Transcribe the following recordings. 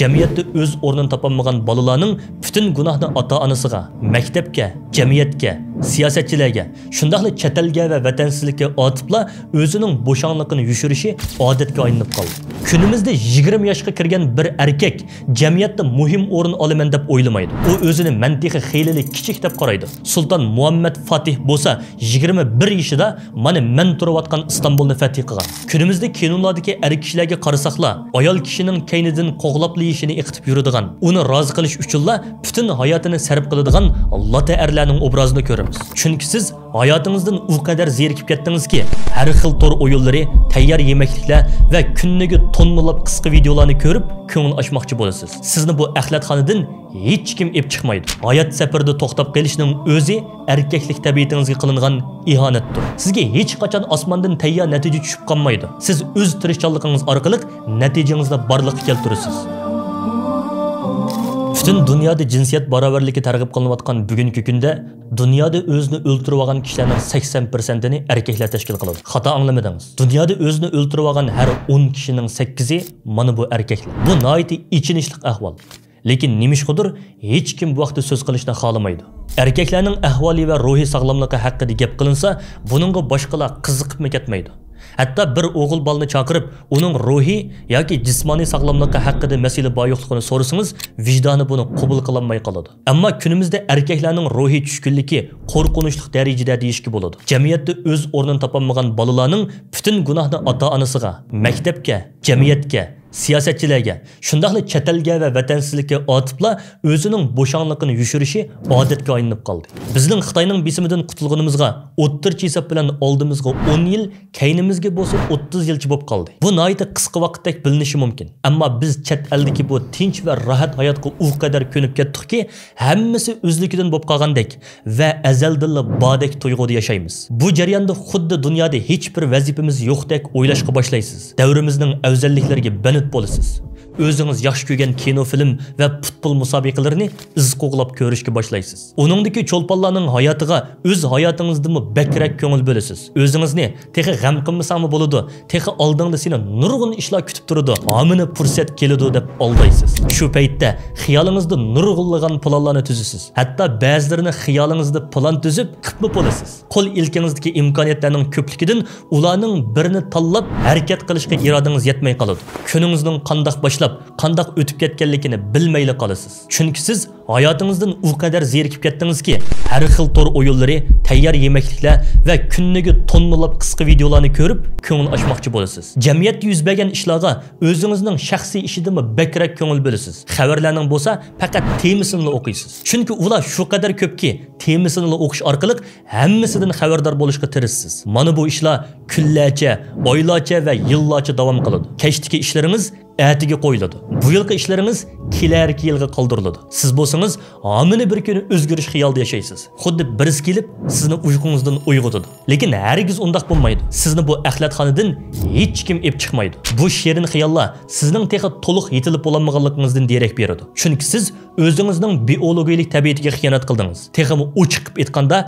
Jamiyatda o'z o'rnini topolmagan bolalarning butun gunohni ota-onasiga, maktabga, jamiyatga, siyosatchilarga, shundaqli chet elga va vatansizlikka otiblar o'zining bo'shanliqini yushirishi odatga aylanib qoldi. Kunimizda 20 yoshga kirgan bir erkak jamiyatda muhim o'rin olaman deb o'ylamaydi. U o'zini mantiqi xeyli kichik deb qaraydi. Sulton Muhammad Fatih bo'lsa 21 yoshida mana men turayotgan Istanbulni fath qilgan. Kunimizda kinolardagi er kishilarga qarasaqlar, ayol kishining kaynidan qo'g'laplayishini iqtib yuradigan, uni rozi qilish uchunla butun hayotini sarf qiladigan lata erlarning obrazini ko'ramiz. Chunki siz hayotingizdan u qadar zerikib ketdingizki, har xil to'r o'yinlari, tayyor yemekliklar va kunniga tonnalab qisqa videolarni ko'rib, ko'ngil ochmoqchi bo'lasiz. Sizni bu axlatxonadan hech kim ep chiqmaydi. Hayot safarida to'xtab qolishning o'zi erkaklik tabiatingizga qilingan ihonatdir. Sizga hech qachon osmondan tayyor natija tushib qolmaydi. Siz o'z tirishchanligingiz orqali natijangizni barliqqa keltirasiz. Bütün dünyada cinsiyet barabarligi targ'ib qilinayotgan bugungi kunda dunyoda o'zini o'ltirib olgan kishilarning 80%ni erkaklar tashkil qiladi. Xato anglamadingiz. Dunyoda o'zini o'ltirib olgan har 10 kishining 8i mana bu erkaklar. Bu nihoyatda ichinishli ahvol. Lekin nimishqidir hech kim bu vaqtda so'z qilishni xohlamaydi. Erkaklarning ahvoli va ruhiy sog'lomligi haqida gap qilinsa, buningga boshqalar qiziqib ketmaydi. Hatta bir o'g'il bolni chaqirib, uning ruhiy yoki jismoniy sog'lomligi haqida masala boyliqligini so'rasangiz, vijdoni buni qabul qilolmay qoladi. Ammo kunimizda erkaklarning ruhiy tushkunligi qo'rqinchli darajada deyishga bo'ladi. Jamiyatda o'z o'rnini topolmagan bolalarning butun gunohni ota-onasiga, maktabga, jamiyatga, siyosatchilarga, shundaqli chet elga va vatansizlikka otiblar o'zining bo'shanliqini yushirishi odatga aylanib qoldi. Bizning Xitoyning bisimidan qutulganimizga o'ttirchi hisob bilan oldimizga 10 yil, kaynimizga bo'lsa 30 yilchi bo'lib qoldi. Bu nihoyatda qisqa vaqtdek bilinishi mumkin. Ammo biz chet eldagi bu tinch va rohat hayotga u qadar ko'nib ketdikki, hammasi o'zligidan bo'lib qolgandek va azaldan bodek tuyg'uda yashaymiz. Bu jarayonda xuddi dunyoda hech bir vazifamiz yo'qdek o'ylashga boshlaysiz. Davrimizning afzalliklariga bo'lasiz. O'zingiz yaxshi ko'rgan kino, film va futbol musobaqalarini iz qo'g'lab ko'rishga boshlaysiz. Uningdagi cho'lponlarning hayotiga o'z hayotingizdan bakrak ko'ngil bo'lasiz. O'zingizni texi g'am qilmasangmi bo'ladi, texi oldingda seni nurg'un ishlar kutib turadi, amina fursat keladi deb aldaysiz. Shu paytda xiyolingizda nurg'unlagan planlarni tuzasiz. Hatto ba'zilarini xiyolingizda plan tuzib qilib bo'lasiz. Qo'l ilkingizdagi imkoniyatlarning ko'pligidan ularning birini tanlab harakat qilishga irodangiz yetmay qoladi. Kuningizning qandoq boshlab, qandoq o'tib ketganligini bilmayli qolasiz. Chunki siz hayotingizdan u qadar zerikib ketdingizki, har xil to'r o'yinlari, tayyor yemekliklar va kunniga tonnalab qisqa videolarni ko'rib, ko'ngil ochmoqchi bo'lasiz. Jamiyatda yuz bergan ishlarga o'zingizning shaxsiy ishidami bakrak ko'ngil bo'lasiz. Xabarlarning bo'lsa, faqat temasini o'qiysiz. Chunki ular shu qadar ko'pki, temasini o'qish orqali hammasidan xabardor bo'lishga tirishsiz. Mana bu ishlar kunlarcha, oylarcha va yillarcha davom qiladi. Keshdagi ishlaringiz atiga qo'yiladi. Bu yilgi ishlaringiz kelarki yilga qoldiriladi. Siz bo'lsangiz, amini bir kuni o'zgarish xiyolida yashaysiz. Xuddi birisi kelib, sizni uyqungizdan uyg'otadi. Lekin hargiz undaq bo'lmaydi. Sizni bu axlatxonadan hech kim ep chiqmaydi. Bu shirin xiyollar sizning texi to'liq yetilib bo'lmaganligingizdan derak beradi. Chunki siz o'zingizning biologik tabiatiga xiyonat qildingiz. Teximi u chiqib aytganda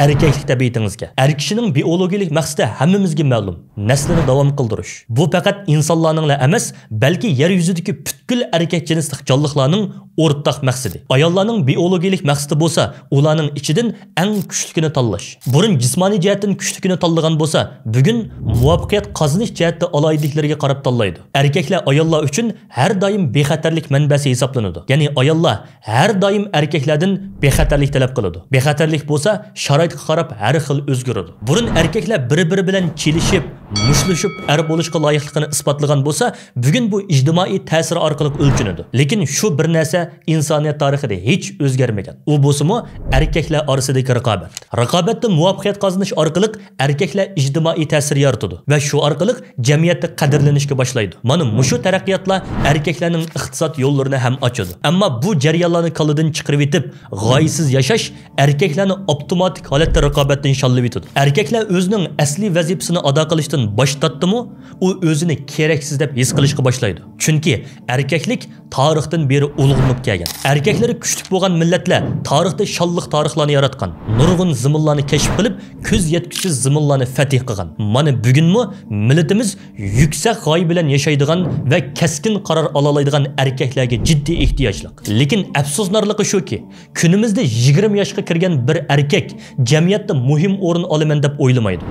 erkaklik tabiatingizga. Er kishining biologik maqsadi hammamizga ma'lum. Naslini davom qildirish. Bu faqat insonlarning emas, balki yer yuzidagi butkul erkak jinslik jonliqlarning o'rtaq maqsadi. Ayollarning biologik maqsadi bo'lsa, ularning ichidan eng kuchligini tanlash. Burun jismoniy jihatdan kuchligini tanlagan bo'lsa, bugun muvaffaqiyat qozonish jihatda aloyidliklarga qarab tanlaydi. Erkaklar ayollar uchun har doim bexatarlik manbasi hisoblanadi. Ya'ni ayollar har doim erkaklardan bexatarlik talab qiladi. Bexatarlik bo'lsa, sharoitga qarab har xil o'zgaradi. Burun erkaklar bir-biri bilan chelishib, mushtlashib er bo'lishga loyiqligini isbotlagan bo'lsa, bugun bu ijtimoiy ta'sir orqali o'lchanadi. Lekin shu bir narsa insoniyat tarixida hech o'zgarmagan. U bo'lsa-mu erkaklar orasidagi raqobat. Raqobatda muvaffaqiyat qozonish orqali erkaklar ijtimoiy ta'sir yaratadi va shu orqali jamiyatda qadrlanishga boshlaydi. Mana mushu taraqqiyotlar erkaklarning iqtisod yo'llarini ham ochadi. Ammo bu jarayonlarni qallidan chiqarib etib, g'oyasiz yashash erkaklarni avtomatik holatda raqobatdan shollab etadi. Erkaklar o'zining asli vazifasini ado qilishdan bosh tortdimi, u o'zini keraksiz deb his qilishga boshlaydi. Chunki erkaklik tarixdan beri ulug'lanib kelgan. Erkaklari kuchli bo'lgan millatlar tarixda shonliq tarixlarni yaratgan. Nurg'un ziminlarni kashf qilib, ko'z yetkichsiz ziminlarni fatih qilgan. Mana bugunmi millatimiz yuksak g'oya bilan yashaydigan va keskin qaror ola oladigan erkaklarga jiddiy ehtiyojli. Lekin afsusnarligi shuki, kunimizda 20 yoshga kirgan bir erkak jamiyatda muhim o'rin olaman deb o'ylamaydi.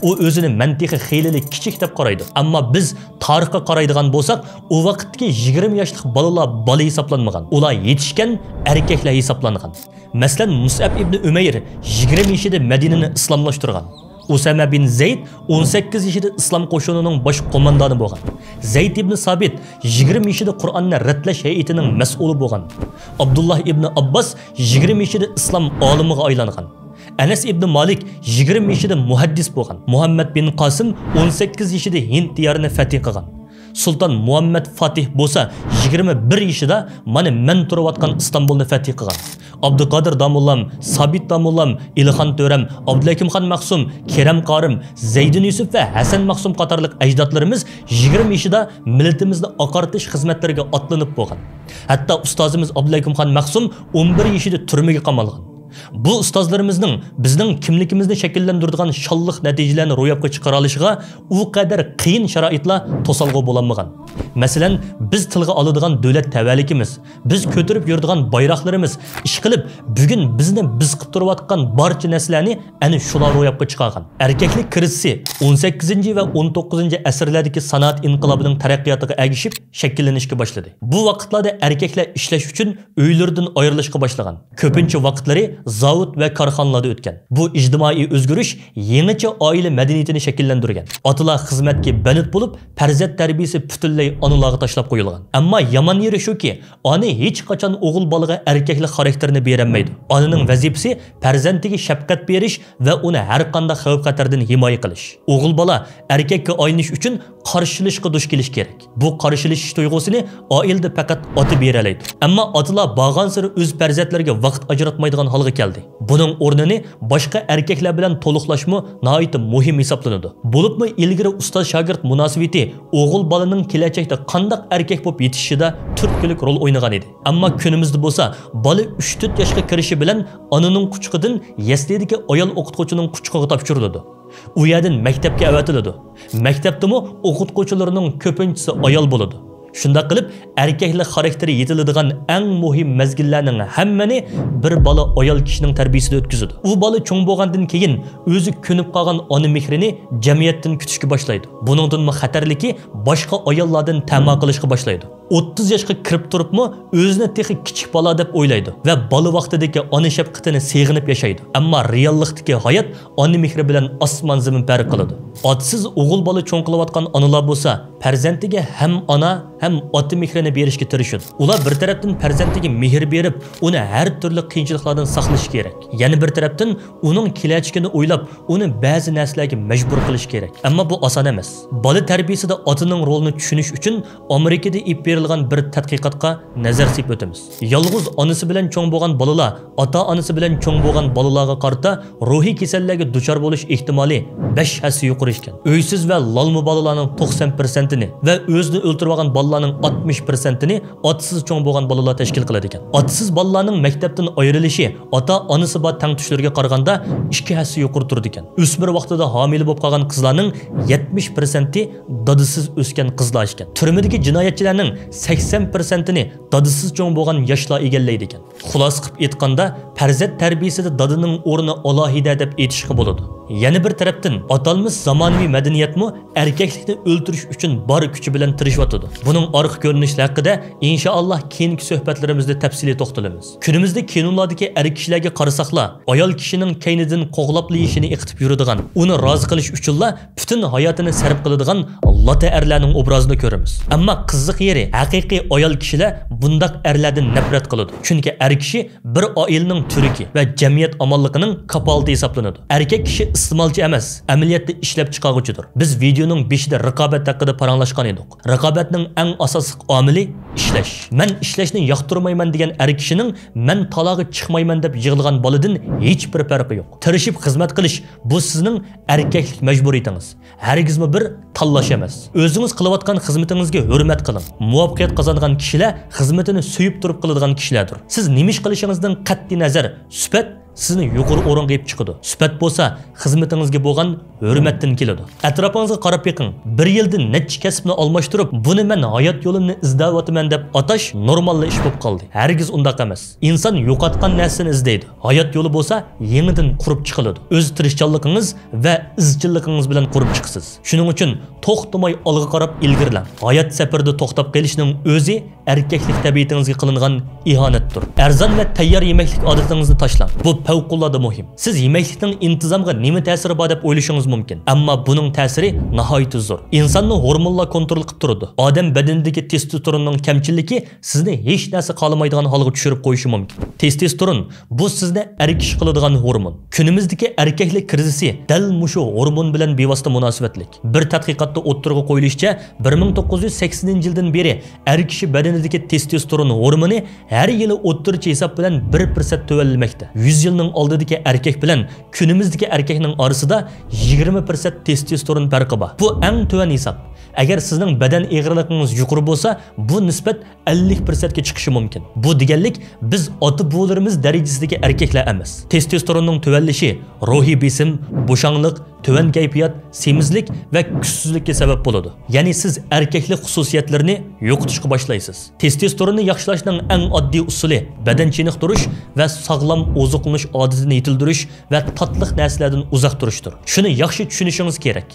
U o'zini mantiqi xeyli kichik deb qaraydi. Ammo biz tarixga qaraydigan bo'lsak, u vaqtdagi 20 yoshlik bolalar bola hisoblanmagan. Ular yetishgan erkaklar hisoblangan. Masalan, Mus'ab ibn Umayr 20 yoshida Madinani islomlashtirgan. Usama bin Zayd 18 yoshida islom qo'shinining bosh qo'mondoni bo'lgan. Zayd ibn Sabit 20 yoshida Qur'onni radlash hay'atining mas'uli bo'lgan. Abdullah ibn Abbas 20 yoshida islom olimiga aylangan. Anas ibn Malik 20 yoshida muhaddis bo'lgan. Muhammad bin Qasim 18 yoshida Hind diyorini fatih qilgan. Sultan Muhammad Fatih bo'lsa 21 yoshida mana men turayotgan Istanbulni fatih qilgan. Abduqodir Damullam, Sabit Damullam, Ilxon To'ram, Abdulakimxon Maqsum, Kerem Qorim, Zaydun Yusuf va Hasan Maqsum qatorliq ajdodlarimiz 20 yoshida millatimizni oqartish xizmatlariga otlanib bo'lgan. Hatto ustozimiz Abdulakimxon Maqsum 11 yoshida turmaga qamalgan. Bu ustozlarimizning bizning kimligimizni shakllantiradigan shonliq natijalarni ro'yobga chiqara olishiga u qadar qiyin sharoitlar to'salg'u bo'lanmagan. Masalan, biz tilga oladigan davlat tavallikimiz, biz ko'tarib yuradigan bayroqlarimiz, ish qilib, bugun bizni biz qilib turayotgan barcha narsalarni ana shular ro'yobga chiqargan. Erkaklik krizisi 18 va 19 asrlardagi sanoat inqilobining taraqqiyotiga ergishib shakllanishga boshladi. Bu vaqtlarda erkaklar ishlash uchun uylaridan ayrilishga boshlagan. Ko'pincha vaqtlari zavod va korxonalarda o'tgan. Bu ijtimoiy o'zgarish yangicha oila madaniyatini shakllantirgan. Otalar xizmatga banit bo'lib, farzand tarbiyasi butunlay onalarga tashlab qo'yilgan. Ammo yomon yeri shuki, ona hech qachon o'g'il bolaga erkaklik xarakterini berolmaydi. Onaning vazifasi farzandiga shafqat berish va uni har qanday xavf-xatardan himoya qilish. O'g'il bola erkakka aylanish uchun qarshilashga duch kelish kerak. Bu qarshilashish tuyg'usini oilada faqat ota bera oladi. Ammo otalar borgan sari o'z farzandlariga vaqt ajratmaydigan holga keldi. Buning o'rnini boshqa erkaklar bilan to'liqlashmi nihoyat muhim hisoblanadi. Bo'libmi ilgari ustoz shogird munosabati o'g'il bolaning kelajakda qanday erkak bo'lib yetishishida turtkilik rol o'ynagan edi. Ammo kunimizda bo'lsa, bola 3-4 yoshga kirishi bilan onaning quchqidan yaslidagi ayol o'qituvchining quchqiga topshiriladi. U yerdan maktabga avatiladi. Maktabdami o'qituvchilarining ko'pinchisi ayol bo'ladi. Shunda qilib erkaklik xarakteri yetiladigan eng muhim mezgillarning hammani bir bola ayol kishining tarbiyasida o'tkazadi. U bola cho'ng bo'lgandan keyin o'zi ko'nib qolgan ona mehrini jamiyatdan kutishga boshlaydi. Buningdan xatarligi boshqa ayollardan ta'ma qilishga boshlaydi. 30 yoshga kirib turibmi o'zini texi kichik bola deb o'ylaydi va bola vaqtidagi ona shafqatini seg'inib yashaydi. Ammo reallikdagi hayot ona mehri bilan osmon zamin farq qiladi. Otsiz o'g'il bola cho'ng qilayotgan onalar bo'lsa, farzandiga ham ona ham ota mehrini berishga tirishadi. Ular bir tarafdan farzandiga mehr berib, uni har turli qiyinchiliklardan saqlash kerak. Yana bir tarafdan uning kelajagini o'ylab, uni ba'zi narsalarga majbur qilish kerak. Ammo bu oson emas. Bola tarbiyasida otaning rolini tushunish uchun Amerikada berilgan bir tadqiqotga nazar solib o'tamiz. Yolg'iz onasi bilan cho'ng bo'lgan bolalar ota-onasi bilan cho'ng bo'lgan bolalarga qarata ruhiy kasallarga duchor bo'lish ehtimoli 5 hassa yuqori ekan. Uysiz va lolma bolalarning 90%ni va o'zini o'ltirib olgan bolalarning 60%ni otasiz cho'ng bo'lgan bolalar tashkil qiladi ekan. Otasiz bolalarning maktabdan ayrilishi ota-onasi bor tangtushlariga qaraganda 2 hassa yuqori turdi ekan. O'smir vaqtida homila bo'lib qolgan qizlarning 70%i dadisiz o'sgan qizlar ekan. Turmadagi jinoyatchilarning 80%ni dadisiz cho'ng bo'lgan yoshlar egallaydi ekan. Xulos qilib aytganda, farzand tarbiyasida dadining o'rni alohida deb aytishga bo'ladi. Yana bir tarafdan atalmish zamonaviy madaniyatmi erkaklikni o'ltirish uchun bor kuchi bilan tirishayotdi. Buning orqa ko'rinishi haqida inshaalloh keyingi suhbatlarimizda tafsiliy to'xtalamiz. Kunimizda kinonlardagi erkaklarga qarasaqlar, ayol kishining kaynidan qo'g'laplayishini iqtib yuradigan, uni rozi qilish uchunla butun hayotini sarf qiladigan lata erlarning obrazini ko'ramiz. Ammo qiziq yeri, haqiqiy ayol kishilar bundaq erlardan nafrat qiladi. Chunki er kishi bir oilaning turiki va jamiyat omonligining kapolati hisoblanadi. Erkak kishi iste'molchi emas, amaliyotda ishlab chiqaruvchidir. Biz videoning beshida raqobat haqida paranglashgan edik. Raqobatning eng asosiy omili ishlash. Men ishlashni yoqtirmayman degan er kishining men talog'i chiqmayman deb yig'ilgan boladan hech bir farqi yo'q. Tirishib xizmat qilish bu sizning erkaklik majburiyatingiz. Hargizmi bir tanlash emas. O'zingiz qilayotgan xizmatingizga hurmat qiling. Muvaffaqiyat qozongan kishilar xizmatini suyib turib qiladigan kishilardir. Siz nima ish qilishingizdan qat'iy nazar, sifat sizni yuqori o'ringa yeb chiqadi. Sifat bo'lsa, xizmatingizga bo'lgan hurmatdan keladi. Atrofingizga qarab yiqing. Bir yilda necha kasbni almashtirib, buni men hayot yo'limni izlayapman deb atash normal ish bo'lib qoldi. Hargiz undaq emas. Inson yo'qotgan narsani izlaydi. Hayot yo'li bo'lsa, yangidan qurib chiqiladi. O'z tirishchanligingiz va izchilligingiz bilan qurib chiqsiz. Shuning uchun to'xtamay olg'a qarab ilgirlang. Hayot safarida to'xtab qolishning o'zi erkaklik tabiatingizga qilingan ihanatdir. Arzon va tayyor yemeklik odatingizni tashlang. Bu favqulodda muhim. Siz yemeklikning intizomga nima ta'siri bor deb o'ylashingiz mumkin. Ammo buning ta'siri nihoyat zo'r. Insonni hormonlar kontrol qilib turadi. Odam badanidagi testosteronning kamchiligi sizni hech narsa qolmaydigan holga tushirib qo'yishi mumkin. Testosteron bu sizni erkish qiladigan hormon. Kunimizdagi erkaklik krizisi dal mushu hormon bilan bevosita munosabatlik. Bir tadqiqotda o'ttirg'i qo'yilishicha 1980-yildan beri erkishi badanidagi testosteron hormoni har yili o'ttirchi hisob bilan 1% tuvallanmoqda. 100 yilning oldidagi erkak bilan kunimizdagi erkakning orasida 20% testosteron farqi bor. Bu eng tuvan hisob. Agar sizning badan egriliginiz yuqori bo'lsa, bu nisbat 50% ga chiqishi mumkin. Bu deganlik biz ota-bobolarimiz darajasidagi erkaklar emas. Testosteronning tuvanlishi ruhiy besim, bo'shanliq, tuvan kayfiyat, semizlik va kuchsizlikka sabab bo'ladi. Ya'ni siz erkaklik xususiyatlarini yo'qotishga boshlaysiz. Testosteronni yaxshilashning eng oddiy usuli badan chiniqtirish va sog'lom oziqlanish odatini yetildirish va tatliq narsalardan uzoq turishdir. Shuni yaxshi tushunishingiz kerak.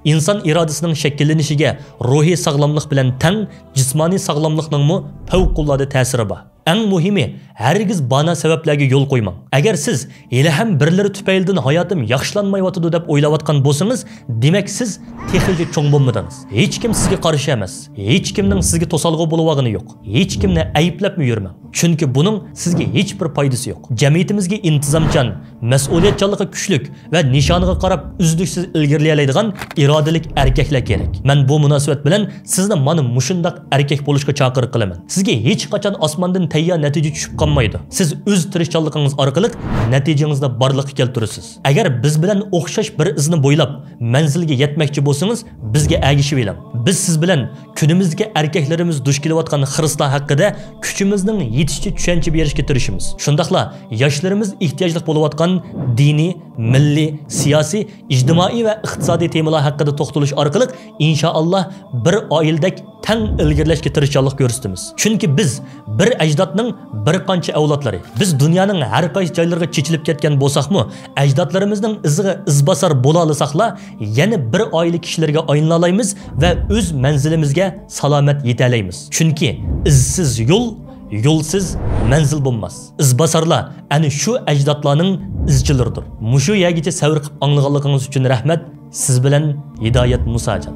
İnsan iradəsinin şəkillənishiga ruhiy sog'lomlik bilan tang jismoniy sog'lomlikning favqulodda ta'siri bor. Eng muhimi, hargiz bana sabablarga yo'l qo'ymang. Agar siz hali ham birlari tufaylidan hayotim yaxshilanmayotdi deb o'ylayotgan bo'lsangiz, demak siz texnika cho'ng bo'lmadingiz. Hech kim sizga qarshi emas. Hech kimning sizga to'salg'i bo'lmagani yo'q. Hech kimni ayblab yurmang. Chunki buning sizga hech bir foydasi yo'q. Jamiyatimizga intizomchan, mas'uliyatchanligi kuchli va nishoniga qarab uzluksiz ilgarilaydigan irodalik erkaklar kerak. Men bu munosabat bilan sizni mana mushundaq erkak bo'lishga chaqiriq qilaman. Sizga hech qachon osmondan tayyor natija tushib qolmaydi. Siz o'z tirishchanligingiz orqali natijangizni borliqqa keltirasiz. Agar biz bilan o'xshash bir izni bo'ylab manzilga yetmoqchi bo'lsangiz, bizga ergishib eling. Biz siz bilan kunimizdagi erkaklarimiz duch kelayotgan xirislar haqida kuchimizning yetishcha tushuncha berishga tirishimiz. Shundaqla yoshlarimiz ehtiyojli bo'layotgan diniy, milliy, siyosiy, ijtimoiy va iqtisodiy temalar haqida to'xtalish orqali inshaalloh bir oiladek tang ilgirlashga tirishchilik ko'rsatamiz. Chunki biz bir ajdodning bir qancha avlodlari. Biz dunyoning har qaysi joylariga chechilib ketgan bo'lsaqmi, ajdodlarimizning iziga izbosar bo'la olsaqla, yana bir oila kishilarga aylana olamiz va o'z manzilimizga salomat yeta olamiz. Chunki izsiz yo'lsiz manzil bo'lmas. İzbasarlar ana shu ajdodlarning izchilaridir. Mushu yagicha savr qilib anglaganligingiz uchun rahmat. Siz bilan Hidoyat Musajon.